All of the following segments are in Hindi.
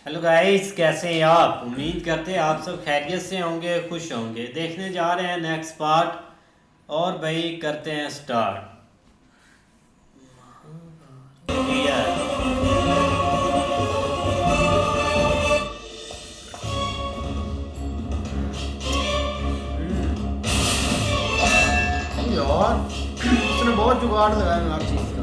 हेलो गाइस, कैसे हैं आप? उम्मीद करते हैं आप सब खैरियत से होंगे, खुश होंगे। देखने जा रहे हैं नेक्स्ट पार्ट। और भाई करते हैं स्टार्ट। यार उसने बहुत जुगाड़ लगाया हर चीज का।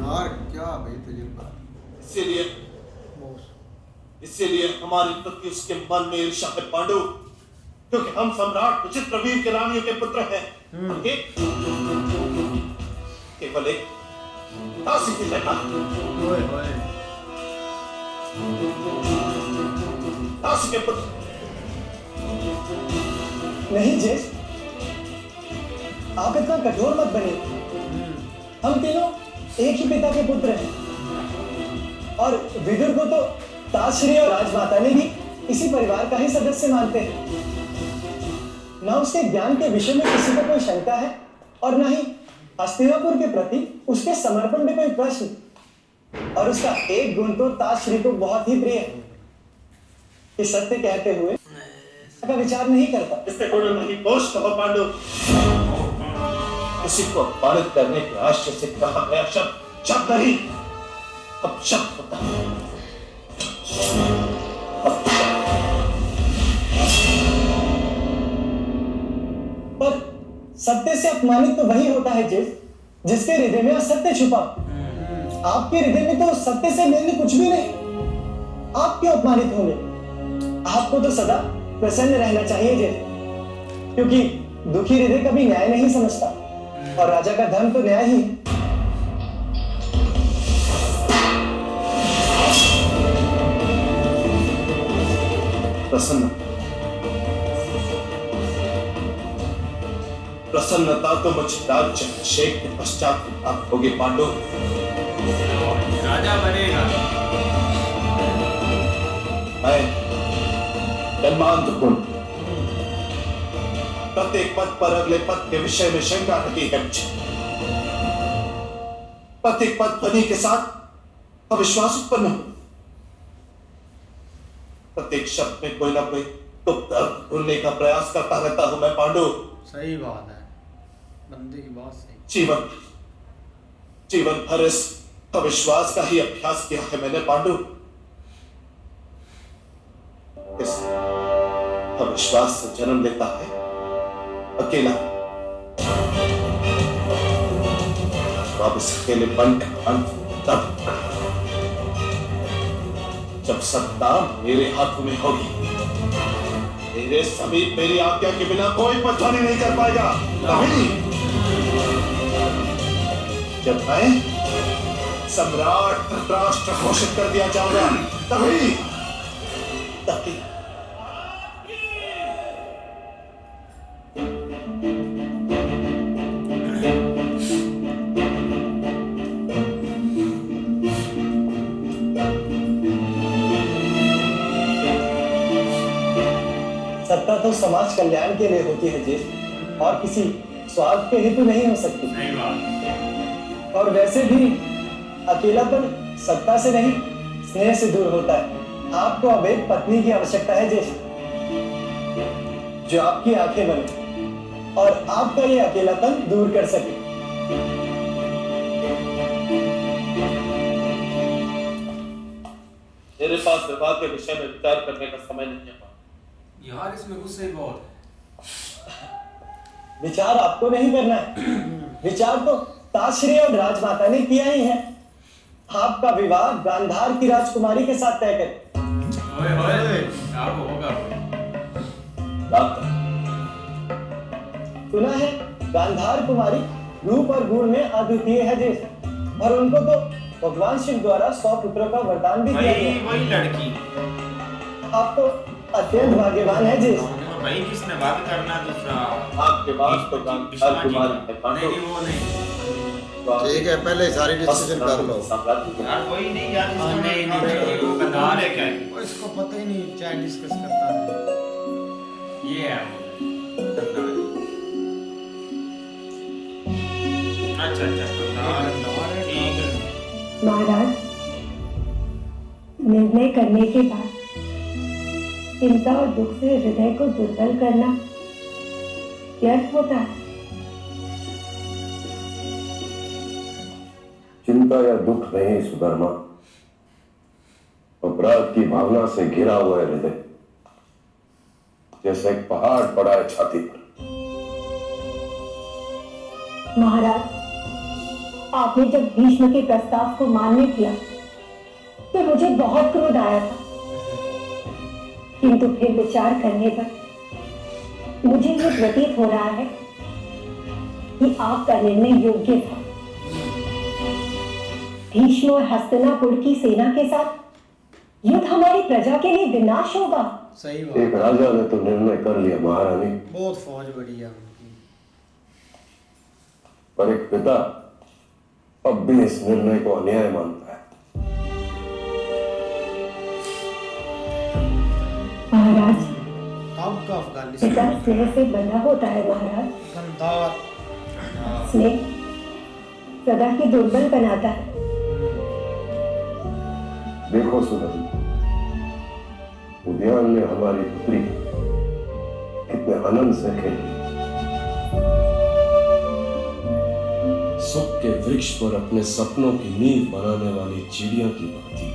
यार क्या भाई तजुर्बा। इसीलिए बॉस इसीलिए हमारी प्रति उसके मन में ईर्ष्या है पांडु, क्योंकि हम सम्राट उचित प्रवीर के रानियों के पुत्र हैं। और ये केवल एक दासी की जगह, ओए ओए दासी के पुत्र। नहीं जेस, आप इतना कठोर मत बनिए। हम तीनों एक ही पिता के पुत्र हैं और विदुर को तो ताश्री और राजमाता ने भी इसी परिवार का ही सदस्य मानते हैं। ना उसके ज्ञान के विषय में किसी को कोई शंका है और ना ही हस्तिनापुर के प्रति उसके समर्पण में कोई प्रश्न। और उसका एक गुण तो ताश्री को बहुत ही प्रिय है कि सत्य कहते हुए का विचार नहीं करता। इससे गुण नहीं दोष कहो पांडु। किसी को अपमानित करने के आशय से कहा गया शब्द शब्द नहीं, अब शब्द होता है। पर सत्य से अपमानित तो वही होता है जिसके हृदय में असत्य छुपा। आपके हृदय में तो सत्य से मेल कुछ भी नहीं। आप क्यों अपमानित होंगे? आपको तो सदा प्रसन्न रहना चाहिए क्योंकि दुखी हृदय कभी न्याय नहीं समझता और राजा का धर्म तो न्याय ही है। प्रसन्नता तो मुझ राज्य अभिषेक के पश्चात प्राप्त होगी पांडु। राजा बनेगा। मैं जन्मांध गुण प्रत्येक पद पर अगले पद के विषय में शंका रही है मुझे। प्रत्येक पद ध्वनि के साथ अविश्वास उत्पन्न हो। प्रत्येक शब्द में कोई ना कोई गुप्त अर्थ ढूंढने का प्रयास करता रहता हूं मैं पांडु। सही बात है, बंदे की बात सही। जीवन जीवन भर इस अविश्वास का ही अभ्यास किया है मैंने पांडु। इस अविश्वास से जन्म लेता है अकेला। अब इस अकेलेपन का अंत तब जब सत्ता मेरे हाथों में होगी। मेरे समीप मेरी आज्ञा के बिना कोई पहचानी नहीं कर पाएगा। तभी जब मैं सम्राट धृतराष्ट्र घोषित कर दिया जाऊंगा, तभी तभी सत्ता तो समाज कल्याण के लिए होती है जी, और किसी स्वार्थ के हेतु नहीं हो सकती। सही बात। और वैसे भी अकेलापन सत्ता से नहीं स्नेह से दूर होता है। आपको अब एक पत्नी की आवश्यकता है जेठ, जो आपकी आंखें बने और आपका ये अकेलापन दूर कर सके। मेरे पास विवाह के विषय में विचार करने का समय नहीं है। यार इसमें गुस्से बहुत है। विचार आपको नहीं करना है, विचार तो ताश्री और राजमाता ने किया ही है। आपका विवाह गांधार की राजकुमारी के साथ तय करें। ओए ओए, क्या होगा? सुना है गांधार कुमारी रूप और गुण में अद्वितीय है जैसे, और उनको तो भगवान शिव द्वारा 100 पुत्रों का वरदान भी दिया गया। वही लड़की। आप तो अत्यंत भाग्यवान है जी। भाई किसने बात करना दूसरा? आपके पास तो गांधार कुमारी है पांडु। नहीं वो नहीं। ठीक है, पहले सारी डिस्कशन कर लो। यार कोई नहीं यार, नहीं वो गांधार है क्या? इसको पता ही नहीं, चाहे डिस्कस करता है। ये है अच्छा ठीक है। महाराज, निर्णय करने के बाद चिंता और दुख से हृदय को दुर्बल करना व्यर्थ होता है। चिंता या दुख नहीं सुधर्मा, अपराध की भावना से घिरा हुआ है हृदय, जैसे एक पहाड़ पड़ा है छाती पर। महाराज, आपने जब भीष्म के प्रस्ताव को मान्य किया तो मुझे बहुत क्रोध आया था, किंतु फिर विचार करने पर मुझे ये प्रतीत हो रहा है कि आपका निर्णय योग्य था। भीष्म और हस्तिनापुर की सेना के साथ युद्ध हमारी प्रजा के लिए विनाश होगा। सही बात। एक राजा ने तो निर्णय कर लिया महारानी, बहुत फौज बड़ी है उनकी। पर एक पिता अब भी इस निर्णय को अन्याय मानता है। महाराज, कब का अफगानिस्तान पिता स्नेह से बंधा होता है महाराज। गंदार। स्नेह सदा के दुर्बल बनाता है। देखो सुधन, उद्यान में हमारी पुत्री कितने आनंद से खेली। सुख के वृक्ष पर अपने सपनों की नींव बनाने वाली चिड़िया की भांति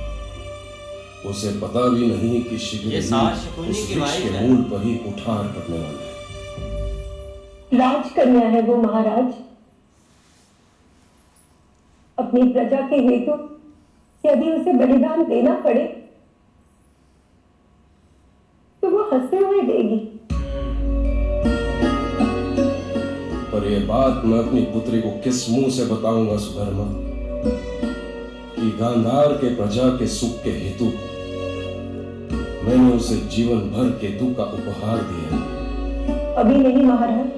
उसे पता भी नहीं कि शीघ्र ये ही सार शकुनी उस की वृक्ष वाइफ के है। मूल पर ही कुठार पड़ने वाला है। राजकन्या है वो महाराज। अपनी प्रजा के हेतु यदि उसे बलिदान देना पड़े तो वो हंसते हुए देगी। पर यह बात मैं अपनी पुत्री को किस मुंह से बताऊंगा सुधर्मा, कि गांधार के प्रजा के सुख के हेतु मैंने उसे जीवन भर केतु का उपहार दिया है। अभी नहीं महाराज,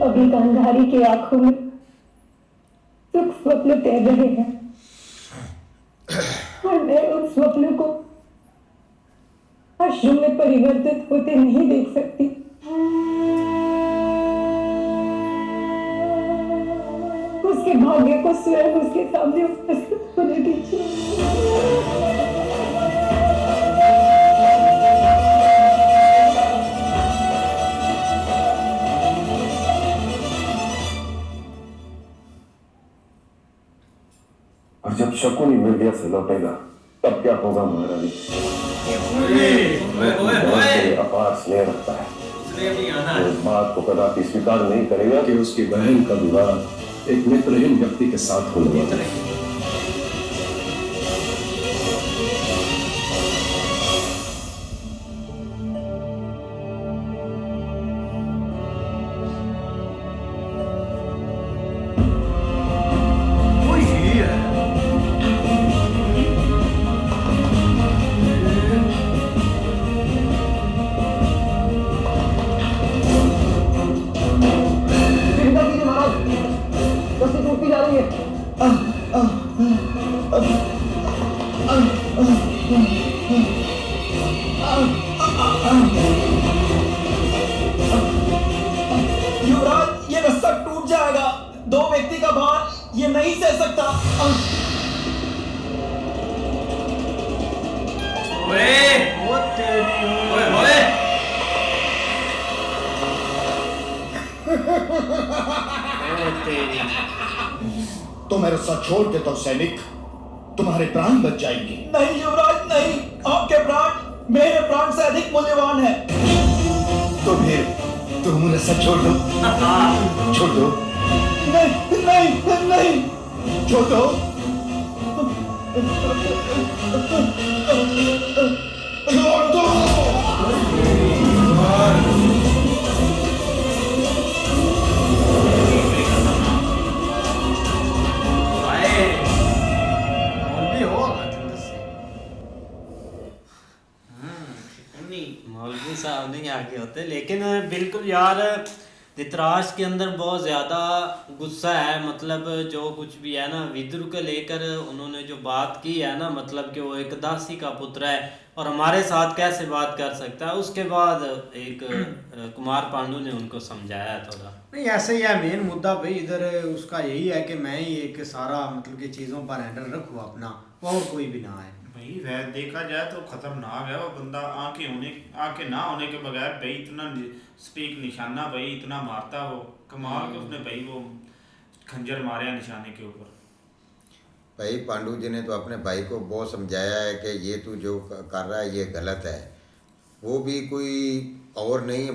अभी गांधारी के आंखों में सुख स्वप्न तैर रहे हैं और मैं उन स्वप्नों को अश्रु में परिवर्तित होते नहीं देख सकती। उसके भाग्य को स्वयं उसके सामने उपस्थित होने दीजिए। और जब शकुनी मिर्जा से लौटेगा तब क्या होगा महारानी? अपार स्नेह रखता है, वो इस बात को कदापि स्वीकार नहीं करेगा कि उसकी बहन का विवाह एक नेत्रहीन व्यक्ति के साथ होने वाला है। युवराज, ये रस्सा टूट जाएगा। दो व्यक्ति का भार ये नहीं सह सकता। तो मैं रस्सा छोड़ देता हूं सैनिक, तुम्हारे प्राण बच जाएंगे। नहीं युवराज नहीं, आपके प्राण मेरे प्राण से अधिक मूल्यवान है। तो फिर तुम रस्सा छोड़ दो, छोड़ दो। नहीं नहीं नहीं, छोड़ दो। छोड़ दो। मौलवी साहब नहीं आगे होते, लेकिन बिल्कुल यार धृतराष्ट्र के अंदर बहुत ज़्यादा गुस्सा है, मतलब जो कुछ भी है ना विदुर को लेकर उन्होंने जो बात की है ना, मतलब कि वो एक दासी का पुत्र है और हमारे साथ कैसे बात कर सकता है। उसके बाद एक कुमार पांडु ने उनको समझाया थोड़ा। नहीं ऐसे ही है मेन मुद्दा भाई, इधर उसका यही है कि मैं ही एक सारा मतलब कि चीज़ों पर हैंडल रखूँ अपना, और कोई भी ना आए। भाई वह देखा जाए तो खतरनाक है वो बंदा, आंखें ना होने के बगैर भाई इतना स्टीक निशाना भाई इतना मारता वो, कमाल के उसने भाई वो खंजर मारे निशाने के ऊपर। भाई पांडु जी ने तो अपने भाई को बहुत समझाया है कि ये तू जो कर रहा है ये गलत है। वो भी कोई और नहीं,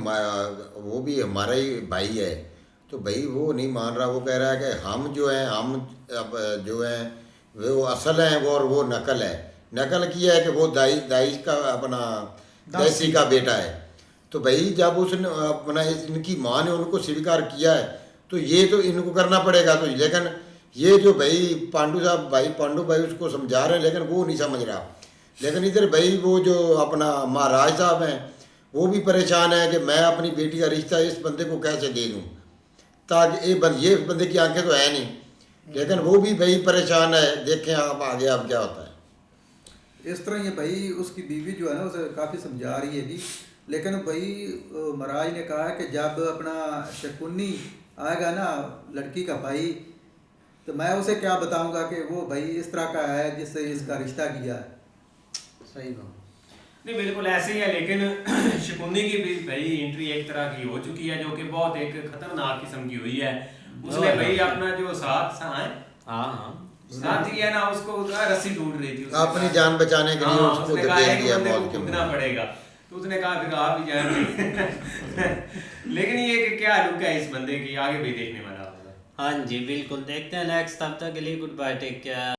वो भी हमारा ही भाई है, तो भाई वो नहीं मान रहा। वो कह रहा है कि हम जो हैं, हम अब जो हैं वो असल हैं, वो और वो नकल है। नकल किया है कि वो दाई का अपना दासी का बेटा है। तो भाई जब उसने अपना इनकी माँ ने उनको स्वीकार किया है तो ये तो इनको करना पड़ेगा। तो लेकिन ये जो भाई पांडु साहब भाई पांडु भाई उसको समझा रहे हैं लेकिन वो नहीं समझ रहा। लेकिन इधर भाई वो जो अपना महाराज साहब हैं वो भी परेशान है कि मैं अपनी बेटी का रिश्ता इस बंदे को कैसे दे दूँ, ताकि ये बंदे की आंखें तो है नहीं, लेकिन वो भी भाई परेशान है। देखें आप आगे आप क्या होता है। इस तरह ये भाई उसकी बीवी जो है ना उसे काफ़ी समझा रही है कि, लेकिन भाई महाराज ने कहा कि जब अपना शकुनी आएगा ना लड़की का भाई, तो मैं उसे क्या बताऊंगा कि वो भाई इस तरह का है जिससे इसका रिश्ता किया है। सही बात नहीं बिल्कुल ऐसे ही है, लेकिन शकुनी की भी भाई एंट्री एक तरह की हो चुकी है जो कि बहुत एक खतरनाक किस्म की हुई है। उसने भाई अपना जो साथ ही है ना उसको रस्सी टूट रही थी, अपनी जान बचाने के लिए उसको दे दिया मौत के कूदना पड़ेगा, तो उसने कहा फिर आप ही जाएंगे। लेकिन ये कि क्या लुक है इस बंदे की, आगे भी देखने वाला होगा। हाँ जी बिल्कुल, देखते हैं नेक्स्ट। तब तक के लिए गुड बाय, टेक केयर।